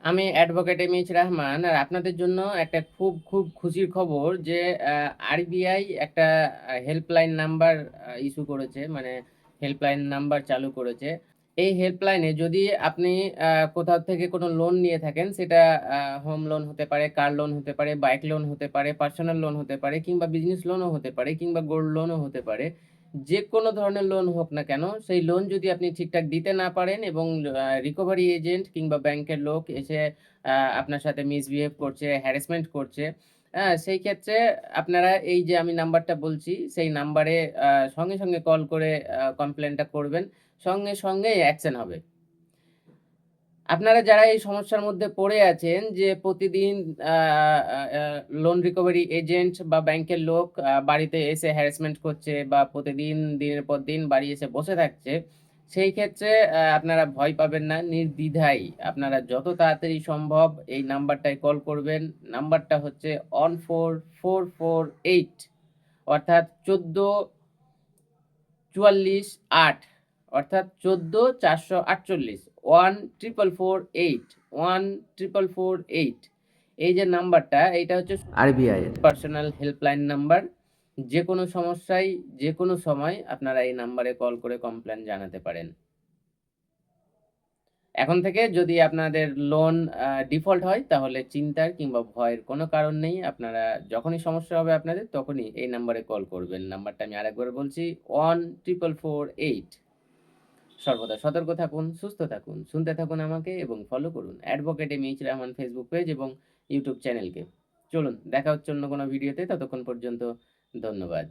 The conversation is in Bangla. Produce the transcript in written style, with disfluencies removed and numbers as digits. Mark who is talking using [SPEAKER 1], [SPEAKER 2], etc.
[SPEAKER 1] আমি অ্যাডভোকেট এম.এইচ রহমান। আর আপনাদের জন্য একটা খুব, খুব খুশির খবর যে আরবিআই একটা হেল্পলাইন নাম্বার ইস্যু করেছে। মানে হেল্পলাইন নাম্বার চালু করেছে। এই হেল্পলাইনে যদি আপনি কোথাও থেকে কোনো লোন নিয়ে থাকেন, সেটা হোম লোন হতে পারে, কার লোন হতে পারে, বাইক লোন হতে পারে, পার্সোনাল লোন হতে পারে কিংবা বিজনেস লোনও হতে পারে কিংবা গোল্ড লোনও হতে পারে। যেকোনো ধরনের লোন হোক না কেন, সেই লোন যদি আপনি ঠিকঠাক দিতে না পারেন এবং রিকভারি এজেন্ট কিংবা ব্যাংকের লোক এসে আপনার সাথে মিসবিহেভ করছে, হ্যারাসমেন্ট করছে, সেই ক্ষেত্রে আপনারা এই যে আমি নাম্বারটা বলছি, সেই নাম্বারে সঙ্গে, সঙ্গে কল করে কমপ্লেনটা করবেন। সঙ্গে, সঙ্গেই অ্যাকশন হবে। আপনারা যারা এই সমস্যার মধ্যে পড়ে আছেন যে প্রতিদিন আ আ আ লোন রিকভারি এজেন্ট বা ব্যাংকের লোক বাড়িতে এসে হ্যারাসমেন্ট করছে বা প্রতিদিন দিনের পর দিন বাড়ি এসে বসে থাকছে, সেই ক্ষেত্রে আপনারা ভয় পাবেন না। নির্দ্বিধায় আপনারা যত তাড়াতাড়ি সম্ভব এই নাম্বারটায় কল করবেন। নাম্বারটা হচ্ছে 14448 অর্থাৎ ১৪৪৪৮ অর্থাৎ ১৪,৪৪৮ 14448 এই যে নাম্বারটা, এইটা হচ্ছে আরবিআই এর পার্সোনাল হেল্পলাইন নাম্বার। যেকোনো সমস্যায় যেকোনো সময় আপনারা এই নাম্বারে কল করে কমপ্লেইন জানাতে পারেন। এখন থেকে যদি আপনাদের লোন ডিফল্ট হয় তাহলে চিন্তার কিংবা ভয়ের কোনো কারণ নেই। আপনারা যখনই সমস্যা হবে আপনাদের তখনই এই নাম্বারে কল করবেন। নাম্বারটা আমি আরেকবার বলছি 14448 সর্বদা সতর্ক থাকুন, সুস্থ থাকুন, শুনতে থাকুন আমাকে এবং ফলো করুন অ্যাডভোকেট এম.এইচ রহমান ফেসবুক পেজ এবং ইউটিউব চ্যানেলকে। চলুন দেখা হচ্ছে অন্য কোনো ভিডিওতে। ততক্ষণ পর্যন্ত ধন্যবাদ।